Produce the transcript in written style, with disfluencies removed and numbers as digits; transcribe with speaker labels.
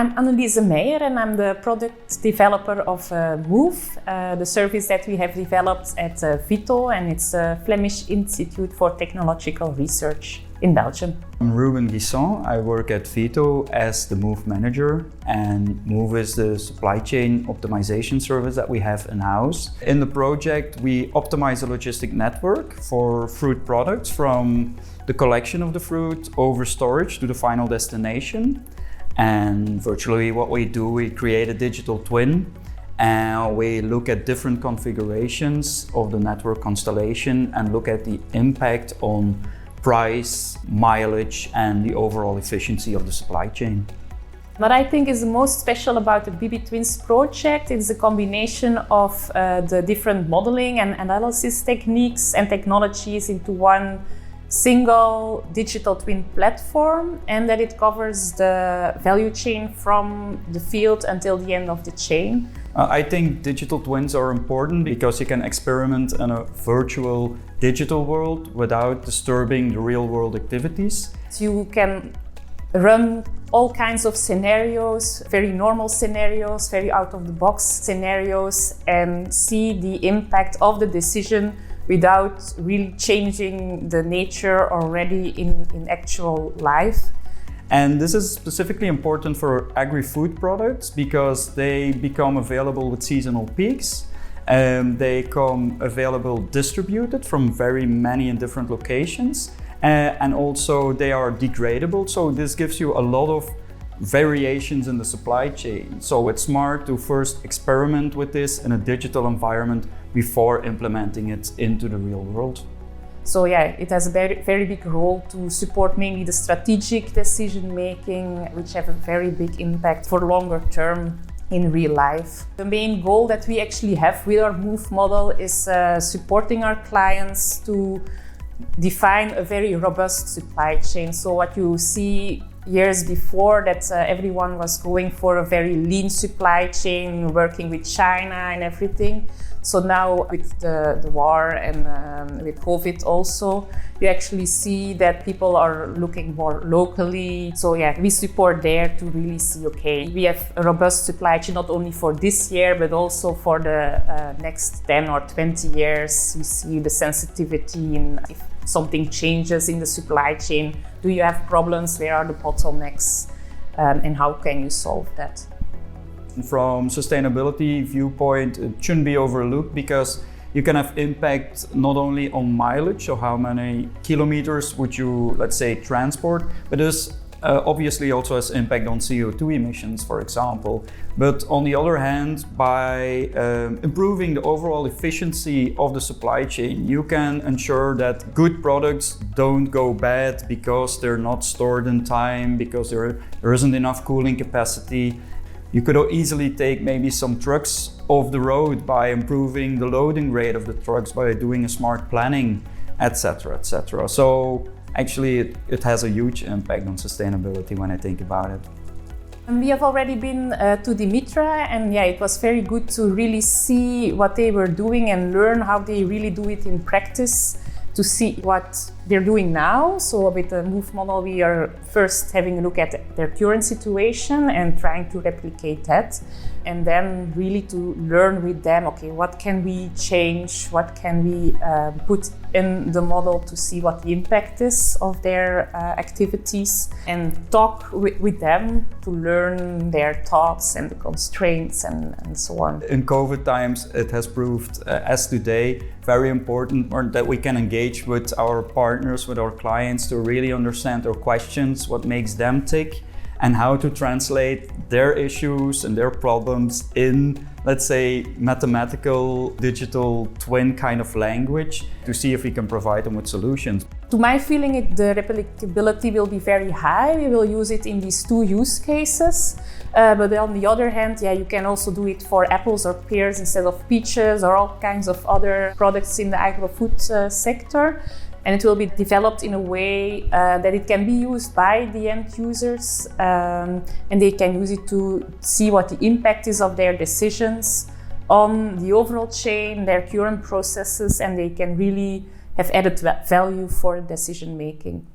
Speaker 1: I'm Annelies Meyer and I'm the product developer of Move, the service that we have developed at VITO, and it's a Flemish Institute for Technological Research in Belgium.
Speaker 2: I'm Ruben Guisson. I work at VITO as the Move manager, and Move is the supply chain optimization service that we have in-house. In the project, we optimize a logistic network for fruit products from the collection of the fruit over storage to the final destination. And virtually what we do, we create a digital twin and we look at different configurations of the network constellation and look at the impact on price, mileage, and the overall efficiency of the supply chain.
Speaker 1: What I think is the most special about the BBTWINS project is the combination of the different modeling and analysis techniques and technologies into one single digital twin platform, and that it covers the value chain from the field until the end of the chain.
Speaker 2: I think digital twins are important because you can experiment in a virtual digital world without disturbing the real world activities.
Speaker 1: So you can run all kinds of scenarios, very normal scenarios, very out of the box scenarios, and see the impact of the decision without really changing the nature already in actual life.
Speaker 2: And this is specifically important for agri-food products because they become available with seasonal peaks. They come available distributed from very many and different locations. And also they are degradable. So this gives you a lot of variations in the supply chain. So it's smart to first experiment with this in a digital environment before implementing it into the real world.
Speaker 1: So yeah, it has a very, very big role to support mainly the strategic decision making, which have a very big impact for longer term in real life. The main goal that we actually have with our Move model is supporting our clients to define a very robust supply chain. So what you see years before, that everyone was going for a very lean supply chain, working with China and everything. So now with the war and with COVID also, you actually see that people are looking more locally. So yeah, we support there to really see, okay, we have a robust supply chain not only for this year, but also for the next 10 or 20 years. We see the sensitivity in if something changes in the supply chain. Do you have problems? Where are the bottlenecks? And how can you solve that?
Speaker 2: From sustainability viewpoint, it shouldn't be overlooked because you can have impact not only on mileage, so how many kilometers would you, let's say, transport, but this obviously also has impact on CO2 emissions, for example. But on the other hand, by improving the overall efficiency of the supply chain, you can ensure that good products don't go bad because they're not stored in time, because there isn't enough cooling capacity. You could easily take maybe some trucks off the road by improving the loading rate of the trucks, by doing a smart planning, etc., etc. So actually it has a huge impact on sustainability when I think about it.
Speaker 1: And we have already been to Dimitra, and yeah, it was very good to really see what they were doing and learn how they really do it in practice, to see what they're doing now. So with the Move model, we are first having a look at their current situation and trying to replicate that. And then really to learn with them, okay, what can we change? What can we put in the model to see what the impact is of their activities, and talk with them to learn their thoughts and the constraints and so on.
Speaker 2: In COVID times, it has proved, as today, very important that we can engage with our partners, with our clients, to really understand their questions, what makes them tick, and how to translate their issues and their problems in, let's say, mathematical, digital twin kind of language to see if we can provide them with solutions.
Speaker 1: To my feeling, the replicability will be very high. We will use it in these two use cases. But on the other hand, yeah, you can also do it for apples or pears instead of peaches, or all kinds of other products in the agri-food sector. And it will be developed in a way that it can be used by the end users, and they can use it to see what the impact is of their decisions on the overall chain, their current processes, and they can really have added value for decision making.